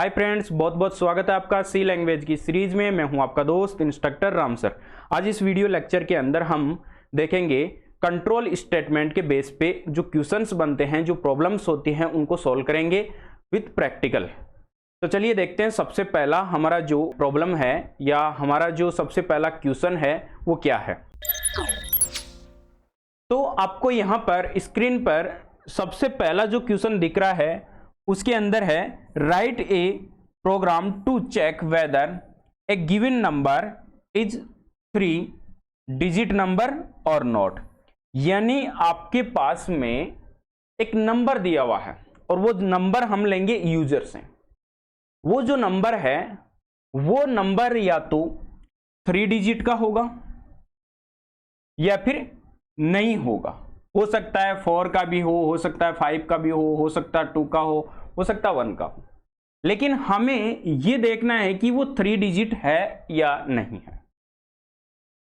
Hi friends, बहुत बहुत स्वागत है आपका सी लैंग्वेज की सीरीज में। मैं हूं आपका दोस्त इंस्ट्रक्टर राम सर। आज इस वीडियो लेक्चर के अंदर हम देखेंगे कंट्रोल स्टेटमेंट के बेस पे जो क्वेश्चंस बनते हैं, जो प्रॉब्लम्स होती हैं, उनको सॉल्व करेंगे विथ प्रैक्टिकल। तो चलिए देखते हैं सबसे पहला हमारा जो प्रॉब्लम है या हमारा जो सबसे पहला क्वेश्चन है वो क्या है। तो आपको यहां पर स्क्रीन पर सबसे पहला जो क्वेश्चन दिख रहा है उसके अंदर है write a program to check whether a given number is 3 digit number और नॉट। यानी आपके पास में एक नंबर दिया हुआ है और वो नंबर हम लेंगे यूजर से। वो जो नंबर है वो नंबर या तो 3 डिजिट का होगा या फिर नहीं होगा। हो सकता है 4 का भी हो सकता है 5 का भी हो सकता है 2 का हो सकता है 1 का हो, लेकिन हमें यह देखना है कि वो 3 डिजिट है या नहीं है।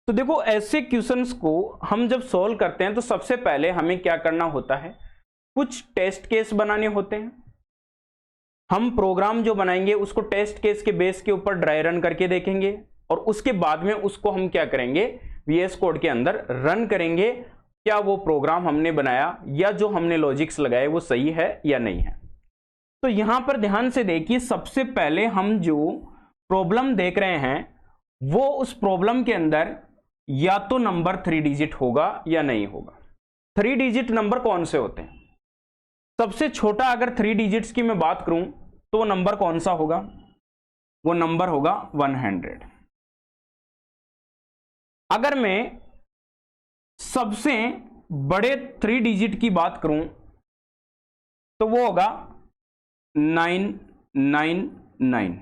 तो देखो, ऐसे क्वेश्चंस को हम जब सॉल्व करते हैं तो सबसे पहले हमें क्या करना होता है, कुछ टेस्ट केस बनाने होते हैं। हम प्रोग्राम जो बनाएंगे उसको टेस्ट केस के बेस के ऊपर ड्राई रन करके देखेंगे और उसके बाद में उसको हम क्या करेंगे, VS कोड के अंदर रन करेंगे। क्या वो प्रोग्राम हमने बनाया या जो हमने लॉजिक्स लगाए वो सही है या नहीं है। तो यहां पर ध्यान से देखिए, सबसे पहले हम जो प्रॉब्लम देख रहे हैं वो उस प्रॉब्लम के अंदर या तो नंबर 3 डिजिट होगा या नहीं होगा। 3 डिजिट नंबर कौन से होते हैं? सबसे छोटा अगर 3 डिजिट्स की मैं बात करूं तो वो नंबर कौन सा होगा? वो नंबर होगा 100। अगर मैं सबसे बड़े 3 डिजिट की बात करूं तो वो होगा 999।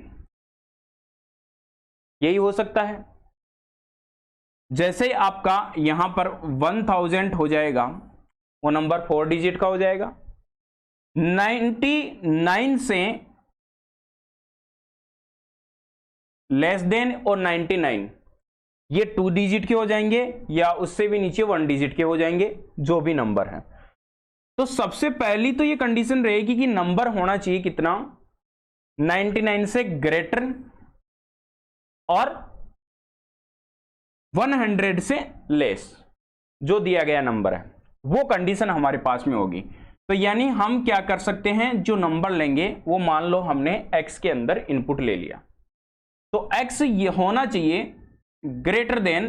यही हो सकता है। जैसे आपका यहां पर 1000 हो जाएगा, वो नंबर 4 डिजिट का हो जाएगा। 99 से लेस देन और 99 ये 2 डिजिट के हो जाएंगे या उससे भी नीचे 1 डिजिट के हो जाएंगे, जो भी नंबर है। तो सबसे पहली तो ये कंडीशन रहेगी कि नंबर होना चाहिए कितना, 99 से ग्रेटर और 100 से लेस। जो दिया गया नंबर है वो कंडीशन हमारे पास में होगी। तो यानी हम क्या कर सकते हैं, जो नंबर लेंगे वो मान लो हमने x के अंदर इनपुट ले लिया, तो x ये होना चाहिए ग्रेटर देन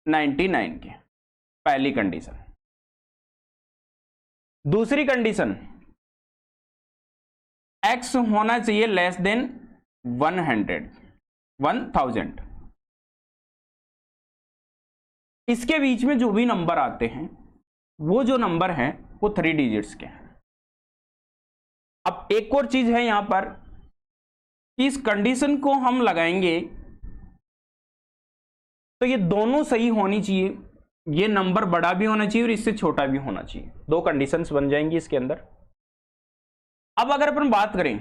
99 के, पहली कंडीशन। दूसरी कंडीशन, x होना चाहिए लेस देन 1000। इसके बीच में जो भी नंबर आते हैं वो जो नंबर हैं वो 3 डिजिट्स के हैं। अब एक और चीज है यहां पर, इस कंडीशन को हम लगाएंगे तो ये दोनों सही होनी चाहिए। ये नंबर बड़ा भी होना चाहिए और इससे छोटा भी होना चाहिए। 2 कंडीशंस बन जाएंगी इसके अंदर। अब अगर अपन बात करें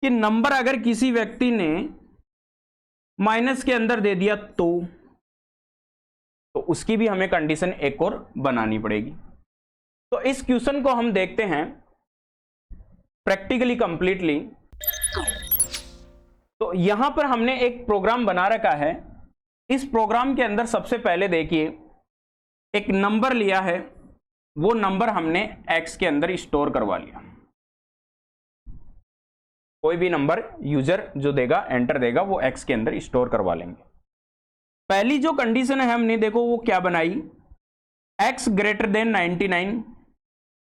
कि नंबर अगर किसी व्यक्ति ने माइनस के अंदर दे दिया तो उसकी भी हमें कंडीशन एक और बनानी पड़ेगी। तो इस क्वेश्चन को हम देखते हैं प्रैक्टिकली कंप्लीटली। तो यहां पर हमने एक प्रोग्राम बना रखा है। इस प्रोग्राम के अंदर सबसे पहले देखिए, एक नंबर लिया है, वो नंबर हमने x के अंदर स्टोर करवा लिया। कोई भी नंबर यूजर जो देगा, एंटर देगा, वो x के अंदर स्टोर करवा लेंगे। पहली जो कंडीशन है हमने देखो वो क्या बनाई, x greater than 99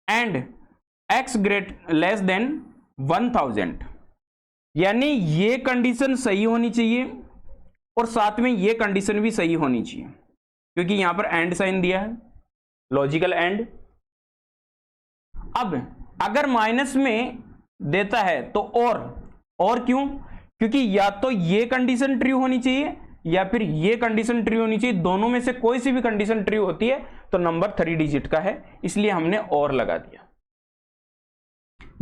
and x less than 1000। यानी ये कंडीशन सही होनी चाहिए और साथ में ये कंडीशन भी सही होनी चाहिए, क्योंकि यहां पर एंड साइन दिया है, लॉजिकल एंड। अब अगर माइनस में देता है तो और क्यों? क्योंकि या तो ये कंडीशन ट्रू होनी चाहिए या फिर ये कंडीशन ट्रू होनी चाहिए। दोनों में से कोई सी भी कंडीशन ट्रू होती है तो नंबर 3 डिजिट का है, इसलिए हमने और लगा दिया।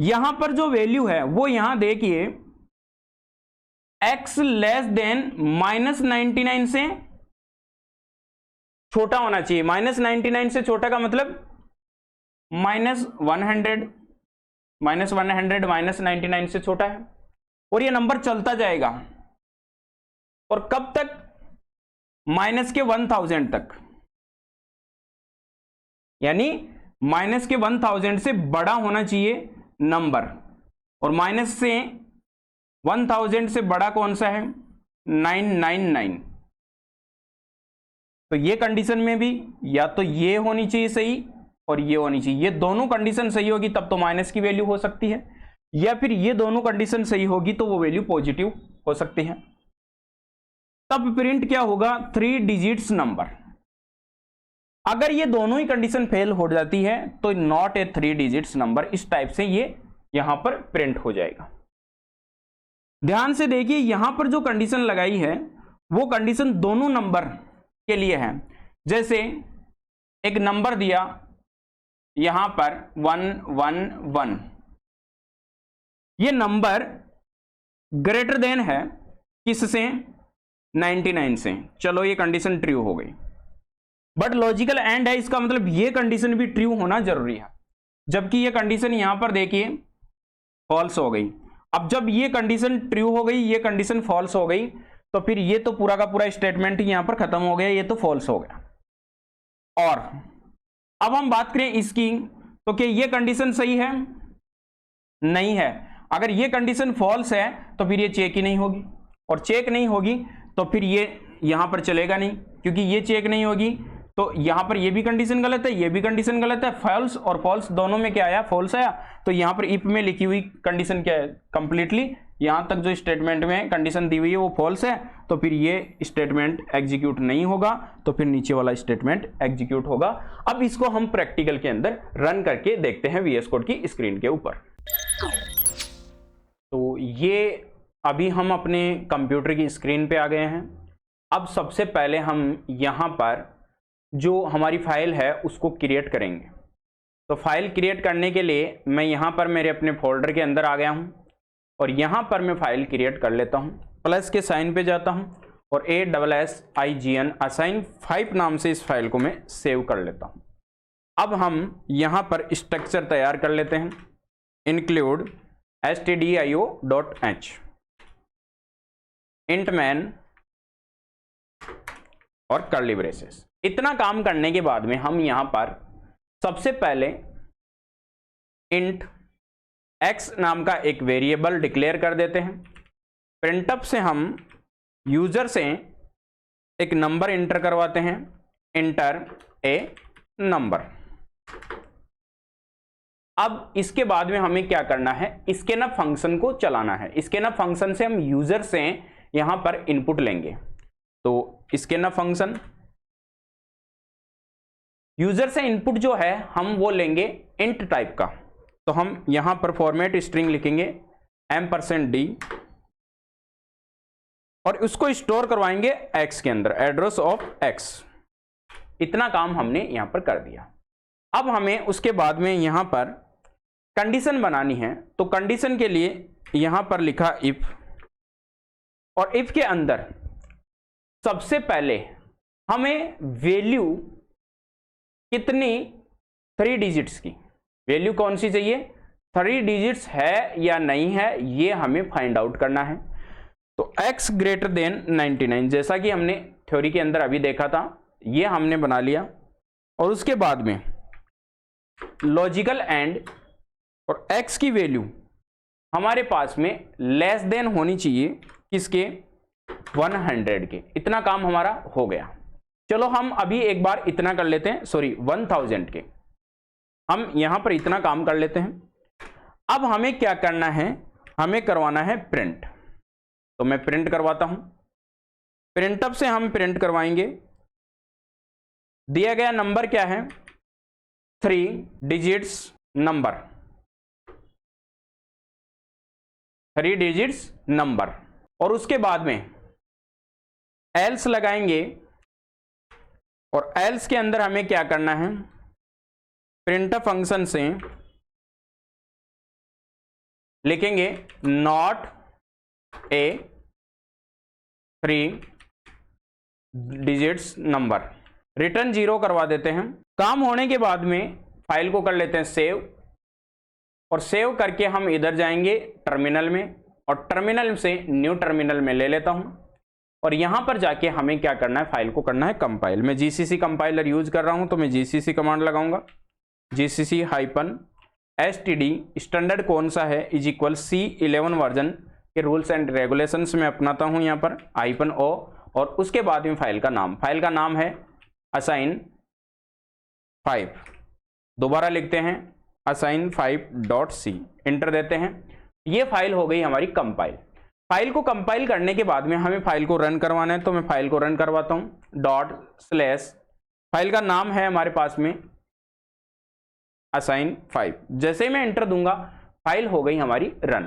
यहां पर जो वैल्यू है वो यहां देखिए, x लेस देन -99 से छोटा होना चाहिए। -99 से छोटा का मतलब -100। -100 -99 से छोटा है, और ये नंबर चलता जाएगा, और कब तक? माइनस के 1000 तक, यानी माइनस के 1000 से बड़ा होना चाहिए नंबर, और माइनस से 1000 से बड़ा कौन सा है? 999। तो ये कंडीशन में भी या तो ये होनी चाहिए सही और ये होनी चाहिए, ये दोनों कंडीशन सही होगी तब तो माइनस की वैल्यू हो सकती है, या फिर ये दोनों कंडीशन सही होगी तो वो वैल्यू पॉजिटिव हो सकती है। तब प्रिंट क्या होगा? 3 डिजिट्स नंबर। अगर ये दोनों ही कंडीशन फेल हो जाती है तो नॉट ए 3 डिजिट्स नंबर, इस टाइप से ये यहां पर प्रिंट हो जाएगा। ध्यान से देखिए, यहां पर जो कंडीशन लगाई है वो कंडीशन दोनों नंबर के लिए है। जैसे एक नंबर दिया यहां पर 111, ये नंबर ग्रेटर देन है किससे? 99 से। चलो ये कंडीशन ट्रू हो गई, बट लॉजिकल एंड है, इसका मतलब ये कंडीशन भी ट्रू होना जरूरी है, जबकि ये कंडीशन यहां पर देखिए फॉल्स हो गई। अब जब ये कंडीशन ट्रू हो गई, ये कंडीशन फॉल्स हो गई, तो फिर ये तो पूरा का पूरा स्टेटमेंट ही यहां पर खत्म हो गया, ये तो फॉल्स हो गया। और अब हम बात करें इसकी, तो क्या ये कंडीशन सही है? नहीं है। अगर ये कंडीशन फॉल्स है तो फिर ये चेक ही नहीं होगी, और चेक नहीं होगी तो फिर ये यहां पर चलेगा नहीं, क्योंकि ये चेक नहीं होगी तो यहां पर ये भी कंडीशन गलत है, ये भी कंडीशन गलत है। फॉल्स और फॉल्स दोनों में क्या आया? फॉल्स आया। तो यहां पर इफ में लिखी हुई कंडीशन क्या है? कंप्लीटली यहां तक जो स्टेटमेंट में कंडीशन दी हुई है वो फॉल्स है, तो फिर ये स्टेटमेंट एग्जीक्यूट नहीं होगा, तो फिर नीचे वाला स्टेटमेंट एग्जीक्यूट होगा। अब इसको हम प्रैक्टिकल के अंदर रन करके देखते हैं VS कोड की स्क्रीन के ऊपर। तो ये अभी हम अपने कंप्यूटर की स्क्रीन पे आ गए हैं। अब सबसे पहले हम यहाँ पर जो हमारी फाइल है उसको क्रिएट करेंगे। तो फाइल क्रिएट करने के लिए मैं यहाँ पर मेरे अपने फोल्डर के अंदर आ गया हूँ, और यहाँ पर मैं फाइल क्रिएट कर लेता हूँ। प्लस के साइन पे जाता हूँ और ASSIGN असाइन 5 नाम से इस फाइल को मैं सेव कर लेता हूँ। अब हम यहाँ पर स्ट्रक्चर तैयार कर लेते हैं, इंक्लूड stdio.h इंट मैन और कर्ली ब्रेसेस। इतना काम करने के बाद में हम यहां पर सबसे पहले इंट x नाम का एक वेरिएबल डिक्लेयर कर देते हैं। प्रिंटअप से हम यूजर से एक नंबर इंटर करवाते हैं, इंटर ए नंबर। अब इसके बाद में हमें क्या करना है? स्कैनअप फंक्शन को चलाना है। स्कैनअप फंक्शन से हम यूजर से यहां पर इनपुट लेंगे। तो स्कैनअप फंक्शन यूजर से इनपुट जो है हम वो लेंगे इंट टाइप का। तो हम यहां पर फॉर्मेट स्ट्रिंग लिखेंगे $d और उसको स्टोर करवाएंगे x के अंदर, एड्रेस ऑफ x। इतना काम हमने यहां पर कर दिया। अब हमें उसके बाद में यहां पर कंडीशन बनानी है। तो कंडीशन के लिए यहां पर लिखा इफ, और इफ के अंदर सबसे पहले हमें वैल्यू कितनी? 3 डिजिट्स की वैल्यू कौन सी चाहिए? 3 डिजिट्स है या नहीं है, ये हमें फाइंड आउट करना है। तो x ग्रेटर देन 99, जैसा कि हमने थ्योरी के अंदर अभी देखा था, ये हमने बना लिया। और उसके बाद में लॉजिकल एंड, और x की वैल्यू हमारे पास में लेस देन होनी चाहिए किसके? 100 के। इतना काम हमारा हो गया। चलो हम अभी एक बार इतना कर लेते हैं, सॉरी 1000 के। हम यहां पर इतना काम कर लेते हैं। अब हमें क्या करना है? हमें करवाना है प्रिंट। तो मैं प्रिंट करवाता हूं। प्रिंटअप से हम प्रिंट करवाएंगे, दिया गया नंबर क्या है? 3 डिजिट्स नंबर, 3 डिजिट्स नंबर। और उसके बाद में एल्स लगाएंगे, और एल्स के अंदर हमें क्या करना है? प्रिंटअप फंक्शन से लिखेंगे not a 3 digits number, return 0 करवा देते हैं। काम होने के बाद में फाइल को कर लेते हैं सेव, और सेव करके हम इधर जाएंगे टर्मिनल में, और टर्मिनल से न्यू टर्मिनल में ले लेता हूं, और यहां पर जाके हमें क्या करना है, फाइल को करना है कंपाइल। मैं जीसीसी कंपाइलर यूज कर रहा हूं, तो मैं जीसीसी कमांड लगाऊंगा, GCC-std स्टैंडर्ड कौन सा है इज इक्वल C11 वर्जन के रूल्स एंड रेगुलेशंस में अपनाता हूं यहां पर -o, और उसके बाद में फाइल का नाम है assign5। दोबारा लिखते हैं assign5.c, इंटर देते हैं। ये फाइल हो गई हमारी कंपाइल। फाइल को कंपाइल करने के बाद में हमें फाइल को रन करवाना है, तो मैं फाइल को रन करवाता हूं ./ फाइल का नाम है हमारे पास में assign5। जैसे ही मैं एंटर दूंगा फाइल हो गई हमारी रन।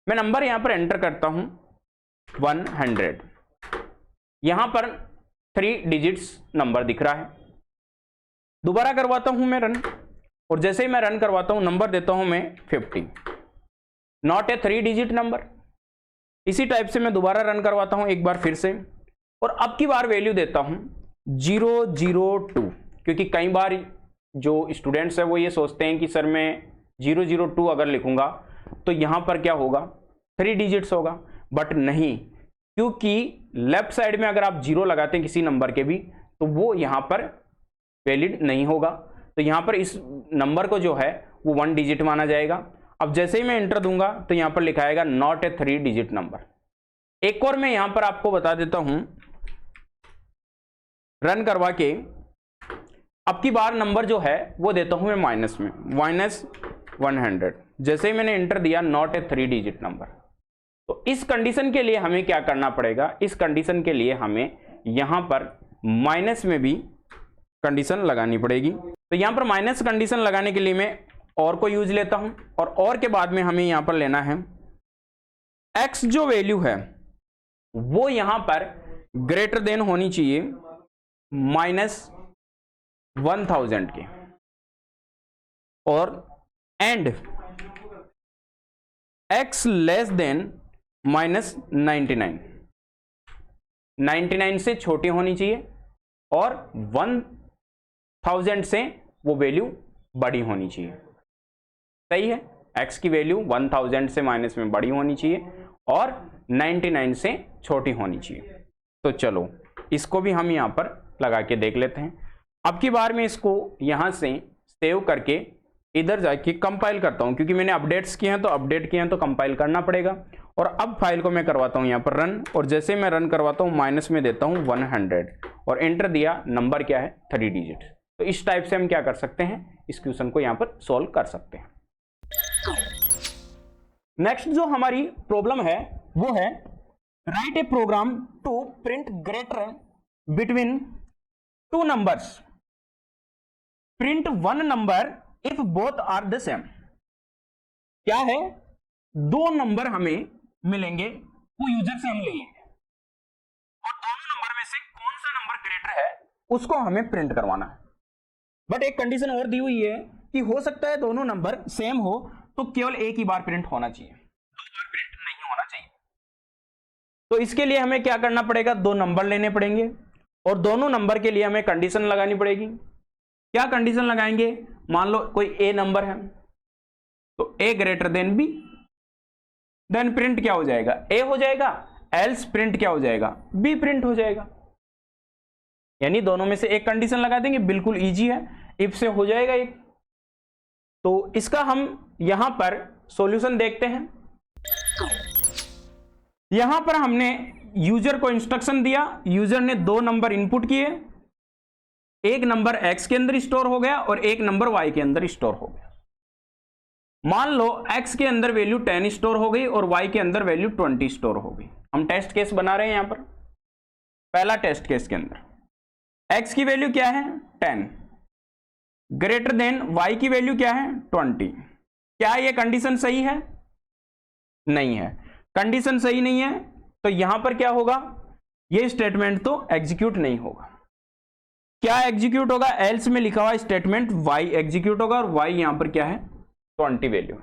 मैं नंबर यहां पर एंटर करता हूं 100। यहां पर 3 डिजिट्स नंबर दिख रहा है। दोबारा करवाता हूं मैं रन, और जैसे ही मैं रन करवाता हूं नंबर देता हूं मैं 50, नॉट ए 3 डिजिट नंबर। इसी टाइप से मैं दोबारा रन करवाता हूं एक बार फिर से, और अब की बार वैल्यू देता हूं 002, क्योंकि कई बार जो स्टूडेंट्स है वो ये सोचते हैं कि सर मैं 002 अगर लिखूंगा तो यहां पर क्या होगा, 3 डिजिट्स होगा, बट नहीं, क्योंकि लेफ्ट साइड में अगर आप 0 लगाते हैं किसी नंबर के भी तो वो यहां पर वैलिड नहीं होगा। तो यहां पर इस नंबर को जो है वो 1 डिजिट माना जाएगा। अब जैसे ही मैं एंटर दूंगा तो यहां पर लिखा आएगा नॉट ए 3 डिजिट नंबर। एक और मैं यहां पर आपको बता देता हूं, रन करवा के अब की बार नंबर जो है वो देता हूं मैं माइनस में, -100। जैसे ही मैंने एंटर दिया नॉट ए 3 डिजिट नंबर। तो इस कंडीशन के लिए हमें क्या करना पड़ेगा, इस कंडीशन के लिए हमें यहां पर माइनस में भी कंडीशन लगानी पड़ेगी। तो यहां पर माइनस कंडीशन लगाने के लिए मैं और को यूज लेता हूं, और के बाद में हमें यहां पर लेना है x जो वैल्यू है वो यहां पर ग्रेटर देन होनी चाहिए -1000 के, और एंड x लेस देन -99, 99 से छोटी होनी चाहिए, और 1000 से वो वैल्यू बड़ी होनी चाहिए। सही है, x की वैल्यू 1000 से माइनस में बड़ी होनी चाहिए और 99 से छोटी होनी चाहिए। तो चलो इसको भी हम यहां पर लगा के देख लेते हैं। अब की बार मैं इसको यहां से सेव करके इधर जाके कंपाइल करता हूं, क्योंकि मैंने अपडेट्स किए हैं तो अपडेट किए हैं तो कंपाइल करना पड़ेगा। और अब फाइल को मैं करवाता हूं यहां पर रन, और जैसे मैं रन करवाता हूं माइनस में देता हूं 100, और एंटर दिया, नंबर क्या है 3 डिजिट। तो इस टाइप से हम क्या कर सकते हैं, इस क्वेश्चन को यहां पर सॉल्व कर सकते हैं। नेक्स्ट जो हमारी प्रॉब्लम है वो है write a program to print greater between 2 numbers, print 1 number if both are the same. क्या है, 2 नंबर हमें मिलेंगे, वो यूजर से हम ले लेंगे, और दोनों नंबर में से कौन सा नंबर ग्रेटर है उसको हमें प्रिंट करवाना है। बट एक कंडीशन और दी हुई है कि हो सकता है दोनों नंबर सेम हो तो केवल एक ही बार प्रिंट होना चाहिए, 2 बार प्रिंट नहीं होना चाहिए। तो इसके लिए हमें क्या करना पड़ेगा, 2 नंबर लेने पड़ेंगे, और दोनों नंबर के लिए हमें कंडीशन लगानी पड़ेगी। क्या कंडीशन लगाएंगे, मान लो कोई ए नंबर है तो A greater than B, then print क्या हो जाएगा, ए हो जाएगा, एल्स प्रिंट क्या हो जाएगा, बी प्रिंट हो जाएगा। यानी दोनों में से एक कंडीशन लगा देंगे, बिल्कुल इजी है, इफ से हो जाएगा एक। तो इसका हम यहां पर सॉल्यूशन देखते हैं। यहां पर हमने यूजर को इंस्ट्रक्शन दिया, यूजर ने 2 नंबर इनपुट किए, एक नंबर x के अंदर स्टोर हो गया और एक नंबर y के अंदर स्टोर हो गया। मान लो x के अंदर वैल्यू 10 स्टोर हो गई और y के अंदर वैल्यू 20 स्टोर हो गई। हम टेस्ट केस बना रहे हैं यहां पर। पहला टेस्ट केस के अंदर x की वैल्यू क्या है 10, ग्रेटर देन y की वैल्यू क्या है 20। क्या यह कंडीशन सही है, नहीं है, कंडीशन सही नहीं है, तो यहां पर क्या होगा, यह स्टेटमेंट तो एग्जीक्यूट नहीं होगा। क्या एग्जीक्यूट होगा, एल्स में लिखा हुआ स्टेटमेंट y एग्जीक्यूट होगा, और y यहां पर क्या है 20 वैल्यू।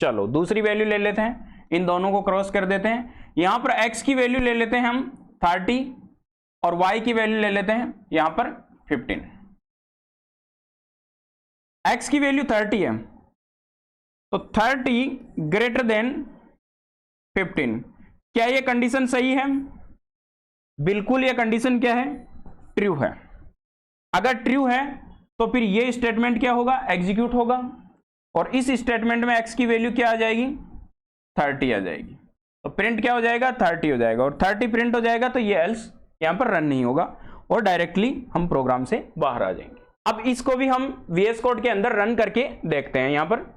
चलो दूसरी वैल्यू ले लेते हैं, इन दोनों को क्रॉस कर देते हैं। यहां पर x की वैल्यू ले लेते हैं हम 30 और y की वैल्यू ले लेते हैं यहां पर 15। x की वैल्यू 30 है तो 30 ग्रेटर देन 15। क्या ये कंडीशन सही है? बिल्कुल, ये कंडीशन क्या है? ट्रू है। अगर ट्रू है तो फिर ये स्टेटमेंट क्या होगा? एग्जीक्यूट होगा, और इस स्टेटमेंट में x की वैल्यू क्या आ जाएगी? 30 आ जाएगी। तो प्रिंट क्या हो जाएगा? 30 हो जाएगा, और 30 प्रिंट हो जाएगा तो ये एल्स यहां पर रन नहीं होगा और डायरेक्टली हम प्रोग्राम से बाहर आ जाएंगे। अब इसको भी हम VS कोड के अंदर रन करके देखते हैं। यहां पर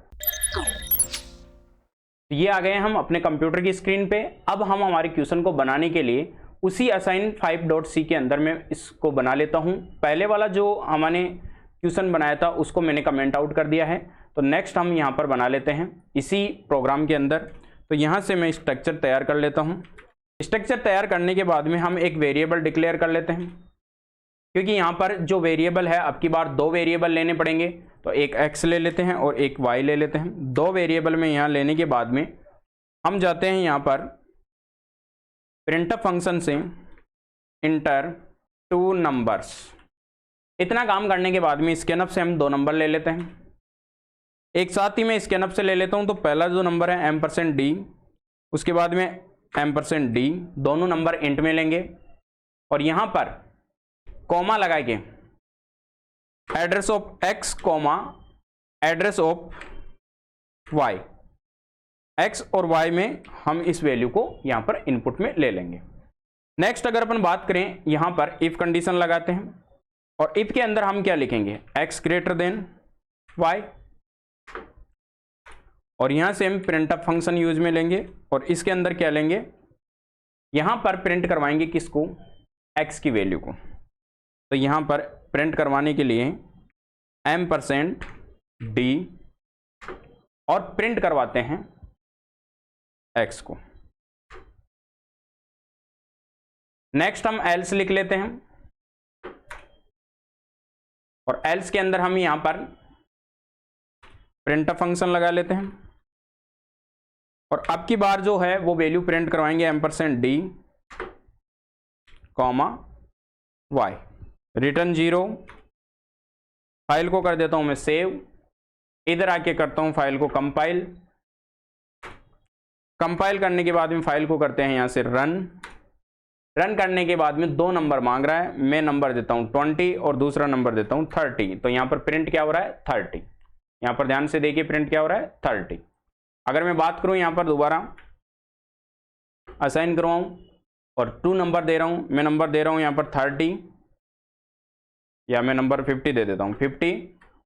ये आ गए हम अपने कंप्यूटर की स्क्रीन पे। अब हम हमारे क्वेश्चन को बनाने के लिए उसी असाइन 5.c के अंदर मैं इसको बना लेता हूं। पहले वाला जो हमने क्वेश्चन बनाया था उसको मैंने कमेंट आउट कर दिया है, तो नेक्स्ट हम यहां पर बना लेते हैं इसी प्रोग्राम के अंदर। तो यहां से मैं स्ट्रक्चर तैयार कर लेता हूं। स्ट्रक्चर तैयार करने के बाद में हम एक वेरिएबल डिक्लेयर कर लेते हैं, क्योंकि यहां पर जो वेरिएबल है अब की बार 2 वेरिएबल लेने पड़ेंगे। तो एक x ले लेते हैं और एक y ले लेते हैं। 2 वेरिएबल में यहां लेने के बाद में हम जाते हैं यहां पर प्रिंटफ फंक्शन से इंटर 2 नंबर्स। इतना काम करने के बाद में स्कैनअप से हम 2 नंबर ले लेते हैं। एक साथ ही मैं स्कैनअप से ले लेता हूं। तो पहला जो नंबर है m%d, उसके बाद में m%d, दोनों नंबर इंट में लेंगे और यहां पर कॉमा लगा के address of x comma address of y, x और y में हम इस वैल्यू को यहां पर इनपुट में ले लेंगे। नेक्स्ट अगर अपन बात करें, यहां पर इफ कंडीशन लगाते हैं और इफ के अंदर हम क्या लिखेंगे? x ग्रेटर देन y, और यहां से हम प्रिंटफ फंक्शन यूज में लेंगे और इसके अंदर क्या लेंगे? यहां पर प्रिंट करवाएंगे किसको? x की वैल्यू को। तो यहां पर प्रिंट करवाने के लिए m%d और प्रिंट करवाते हैं x को। नेक्स्ट हम एल्स लिख लेते हैं और एल्स के अंदर हम यहां पर प्रिंटफ फंक्शन लगा लेते हैं और अब की बार जो है वो वैल्यू प्रिंट करवाएंगे m%d comma y, return 0। File को कर देता हूं मैं सेव। इधर आके करता हूं फाइल को कंपाइल। कंपाइल करने के बाद में फाइल को करते हैं यहां से रन। रन करने के बाद में 2 नंबर मांग रहा है। मैं नंबर देता हूं 20 और दूसरा नंबर देता हूं 30। तो यहां पर प्रिंट क्या हो रहा है? 30। यहां पर ध्यान से देखिए प्रिंट क्या हो रहा है? 30। अगर मैं बात करूं यहां पर दोबारा असाइन करवाऊं और 2 नंबर दे रहा हूं, मैं नंबर दे रहा हूं यहां पर 30, या मैं नंबर 50 दे देता हूं 50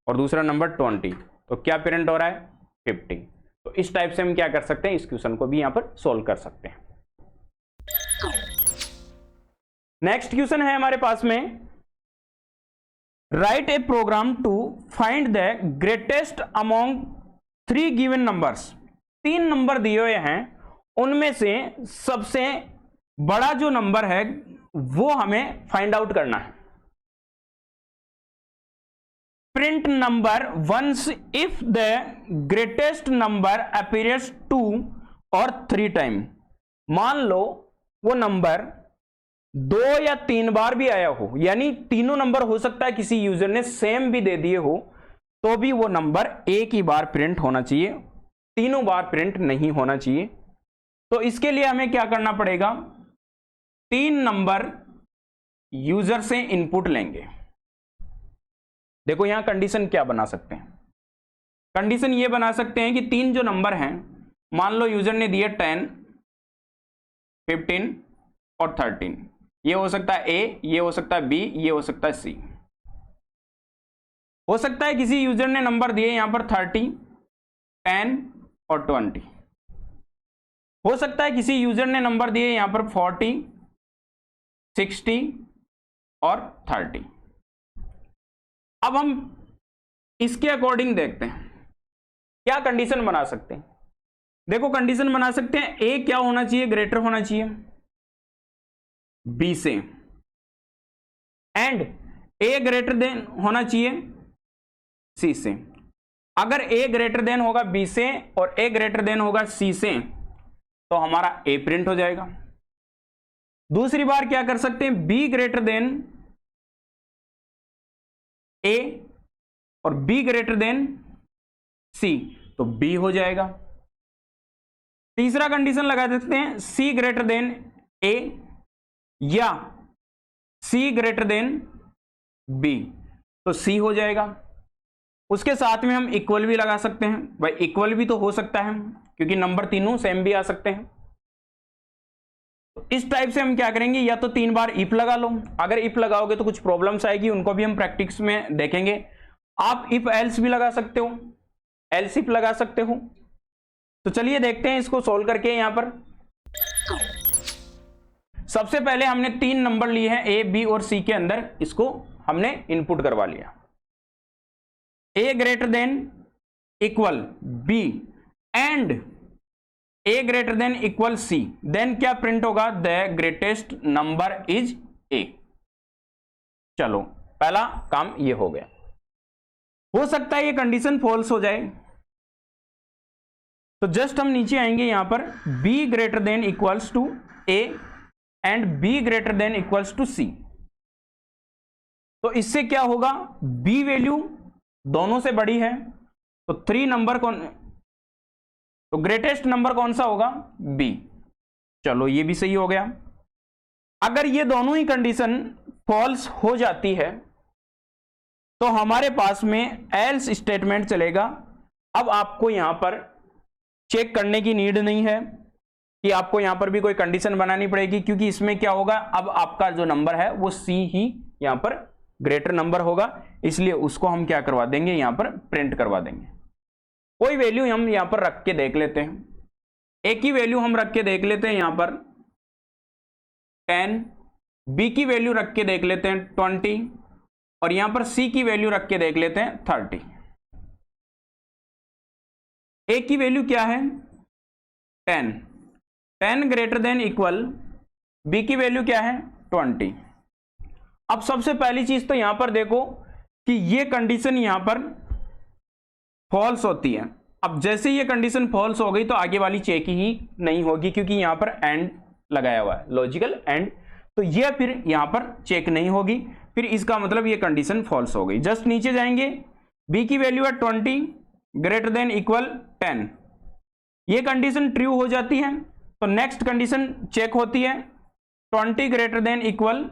और दूसरा नंबर 20। तो क्या प्रिंट हो रहा है? 50। तो इस टाइप से हम क्या कर सकते हैं? इस क्वेश्चन को भी यहां पर सोल्व कर सकते हैं। नेक्स्ट क्वेश्चन है हमारे पास में, write a program to find the greatest among 3 given numbers. 3 number दिए हुए हैं, उनमें से सबसे बड़ा जो नंबर है वो हमें फाइंड आउट करना है। Print number once if the greatest number appears 2 और 3 टाइम। मान लो वो नंबर 2 या 3 बार भी आया हो, यानी तीनों नंबर हो सकता है किसी यूजर ने सेम भी दे दिए हो, तो भी वो नंबर एक ही बार प्रिंट होना चाहिए, तीनों बार प्रिंट नहीं होना चाहिए। तो इसके लिए हमें क्या करना पड़ेगा? 3 नंबर यूजर से इनपुट लेंगे। देखो यहां कंडीशन क्या बना सकते हैं? कंडीशन ये बना सकते हैं कि 3 जो नंबर हैं, मान लो यूजर ने दिए 10, 15 और 13। ये हो सकता है ए, ये हो सकता है बी, ये हो सकता है सी। हो सकता है किसी यूजर ने नंबर दिए यहां पर 30, 10 और 20। हो सकता है किसी यूजर ने नंबर दिए यहां पर 40, 60 और 30। अब हम इसके अकॉर्डिंग देखते हैं क्या कंडीशन बना सकते हैं। देखो कंडीशन बना सकते हैं, ए क्या होना चाहिए? ग्रेटर होना चाहिए बी से, एंड ए ग्रेटर देन होना चाहिए सी से। अगर ए ग्रेटर देन होगा बी से और ए ग्रेटर देन होगा सी से, तो हमारा ए प्रिंट हो जाएगा। दूसरी बार क्या कर सकते हैं? बी ग्रेटर देन ए और बी ग्रेटर देन सी, तो बी हो जाएगा। तीसरा कंडीशन लगा देते हैं, सी ग्रेटर देन ए या सी ग्रेटर देन बी, तो सी हो जाएगा। उसके साथ में हम इक्वल भी लगा सकते हैं, भाई इक्वल भी तो हो सकता है क्योंकि नंबर तीनों सेम भी आ सकते हैं। तो इस टाइप से हम क्या करेंगे, या तो 3 बार इफ लगा लो, अगर इफ लगाओगे तो कुछ प्रॉब्लम्स आएगी, उनको भी हम प्रैक्टिस में देखेंगे। आप इफ एल्स भी लगा सकते हो, एल्स इफ लगा सकते हो। तो चलिए देखते हैं इसको सोल्व करके। यहां पर सबसे पहले हमने 3 नंबर लिए हैं ए बी और सी के अंदर, इसको हमने इनपुट करवा लिया। A greater than equal B and A greater than equal C, then क्या प्रिंट होगा, the greatest number is A. चलो पहला काम ये हो गया। हो सकता है ये कंडीशन फॉल्स हो जाए, तो जस्ट हम नीचे आएंगे यहां पर, b greater than equals to a and b greater than equals to c। तो इससे क्या होगा, b वैल्यू दोनों से बड़ी है, तो 3 नंबर कौन, तो ग्रेटेस्ट नंबर कौन सा होगा, b। चलो ये भी सही हो गया। अगर ये दोनों ही कंडीशन फॉल्स हो जाती है तो हमारे पास में एल्स स्टेटमेंट चलेगा। अब आपको यहां पर चेक करने की नीड नहीं है कि आपको यहां पर भी कोई कंडीशन बनानी पड़ेगी, क्योंकि इसमें क्या होगा, अब आपका जो नंबर है वो सी ही यहां पर ग्रेटर नंबर होगा, इसलिए उसको हम क्या करवा देंगे, यहां पर प्रिंट करवा देंगे। कोई वैल्यू हम यहां पर रख के देख लेते हैं, एक ही वैल्यू हम रख के देख लेते हैं, यहां पर 10, बी की वैल्यू रख के देख लेते हैं 20, और यहां पर सी की वैल्यू रख के देख लेते हैं 30। ए की वैल्यू क्या है, 10, 10 ग्रेटर देन इक्वल, बी की वैल्यू क्या है 20। अब सबसे पहली चीज तो यहां पर देखो कि ये कंडीशन यहां पर फॉल्स होती है। अब जैसे ये कंडीशन फॉल्स हो गई तो आगे वाली चेक ही नहीं होगी, क्योंकि यहां पर एंड लगाया हुआ है, लॉजिकल एंड, तो ये फिर यहां पर चेक नहीं होगी, फिर इसका मतलब ये कंडीशन फॉल्स हो गई। जस्ट नीचे जाएंगे, बी की वैल्यू है 20 ग्रेटर देन इक्वल 10, ये कंडीशन ट्रू हो जाती है, तो नेक्स्ट कंडीशन चेक होती है 20 ग्रेटर देन इक्वल,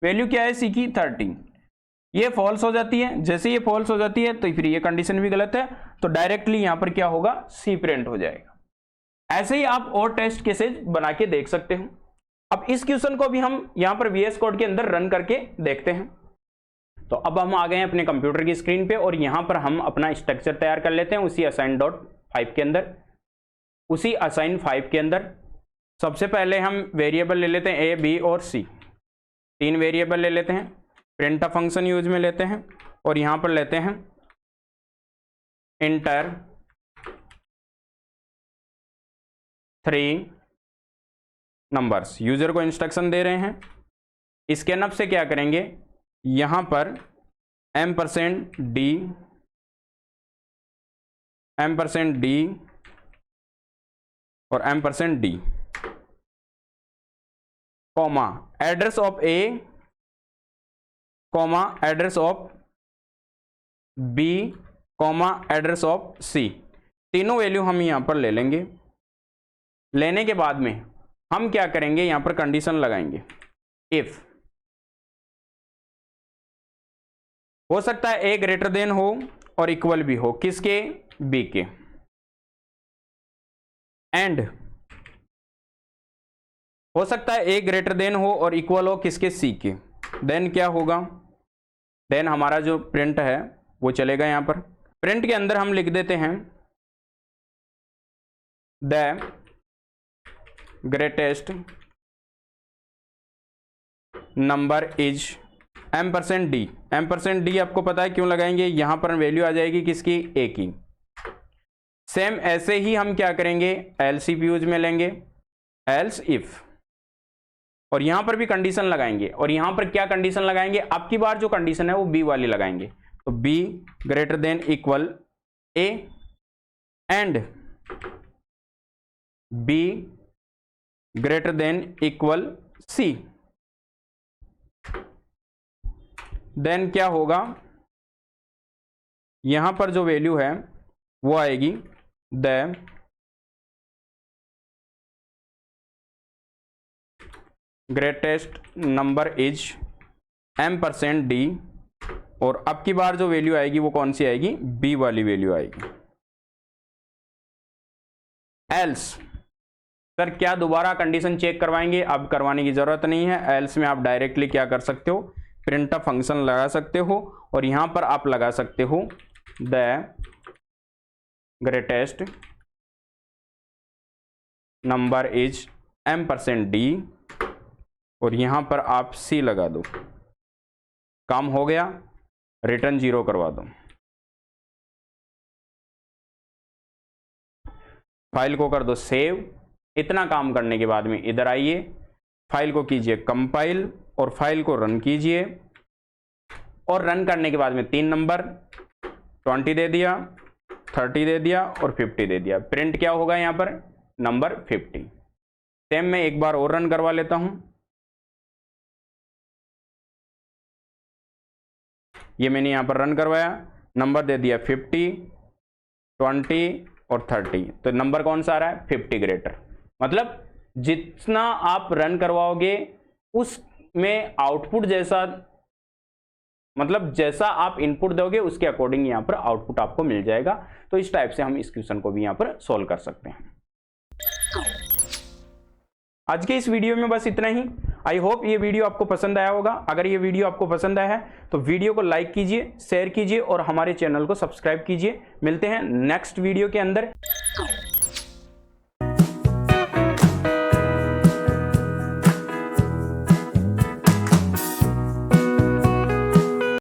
वैल्यू क्या है सी की 30, ये फॉल्स हो जाती है। जैसे ये फॉल्स हो जाती है तो फिर ये कंडीशन भी गलत है, तो डायरेक्टली यहां पर क्या होगा, सी प्रिंट हो जाएगा। ऐसे ही आप और टेस्ट केसेज बना के देख सकते हो। अब इस क्वेश्चन को भी हम यहां पर VS कोड के अंदर रन करके देखते हैं। तो अब हम आ गए हैं अपने कंप्यूटर की स्क्रीन पे, और यहां पर हम अपना स्ट्रक्चर तैयार कर लेते हैं उसी असाइन.5 के अंदर। उसी असाइन 5 के अंदर सबसे पहले हम वेरिएबल ले लेते हैं ए बी और सी, 3 वेरिएबल ले लेते हैं, प्रिंट फंक्शन यूज में लेते हैं, और यहां पर लेते हैं इंटर 3 नंबर्स। यूजर को इंस्ट्रक्शन दे रहे हैं, इसके नब से क्या करेंगे, यहां पर %d और %d comma address of A comma address of B comma address of C, तीनों वैल्यू हम यहां पर ले लेंगे। लेने के बाद में हम क्या करेंगे, यहां पर कंडीशन लगाएंगे, इफ हो सकता है ए ग्रेटर देन हो और इक्वल भी हो, किसके, बी के, एंड हो सकता है ए ग्रेटर देन हो और इक्वल हो किसके, सी के। देन क्या होगा, देन हमारा जो प्रिंट है वो चलेगा। यहां पर प्रिंट के अंदर हम लिख देते हैं the greatest number is %d। %d आपको पता है क्यों लगाएंगे, यहां पर वैल्यू आ जाएगी किसकी, ए की। सेम ऐसे ही हम क्या करेंगे, एल्स इफ यूज में लेंगे, एल्स इफ, और यहां पर भी कंडीशन लगाएंगे, और यहां पर क्या कंडीशन लगाएंगे, आपकी बार जो कंडीशन है वो बी वाली लगाएंगे, तो B greater than equal A and B greater than equal C. Then क्या होगा, यहां पर जो वैल्यू है वो आएगी the greatest number is m%d, और अब की बार जो वैल्यू आएगी वो कौन सी आएगी, b वाली वैल्यू आएगी। एल्स, सर क्या दोबारा कंडीशन चेक करवाएंगे? अब करवाने की जरूरत नहीं है। एल्स में आप डायरेक्टली क्या कर सकते हो, प्रिंट फंक्शन लगा सकते हो और यहां पर आप लगा सकते हो the greatest number is m%d, और यहां पर आप c लगा दो। काम हो गया, रिटर्न 0 करवा दो। फाइल को कर दो सेव। इतना काम करने के बाद में इधर आइए, फाइल को कीजिए कंपाइल और फाइल को रन कीजिए, और रन करने के बाद में 3 नंबर 20 दे दिया, 30 दे दिया और 50 दे दिया। प्रिंट क्या होगा यहां पर, नंबर 50। सेम मैं एक बार और रन करवा लेता हूं। ये मैंने यहां पर रन करवाया, नंबर दे दिया 50, 20 और 30। तो नंबर कौन सा आ रहा है, 50 ग्रेटर। मतलब जितना आप रन करवाओगे उसमें आउटपुट जैसा, मतलब जैसा आप इनपुट दोगे उसके अकॉर्डिंग यहां पर आउटपुट आपको मिल जाएगा। तो इस टाइप से हम इस क्वेश्चन को भी यहां पर सॉल्व कर सकते हैं। आज के इस वीडियो में बस इतना ही। आई होप ये वीडियो आपको पसंद आया होगा। अगर ये वीडियो आपको पसंद आया है तो वीडियो को लाइक कीजिए, शेयर कीजिए और हमारे चैनल को सब्सक्राइब कीजिए। मिलते हैं नेक्स्ट वीडियो के अंदर।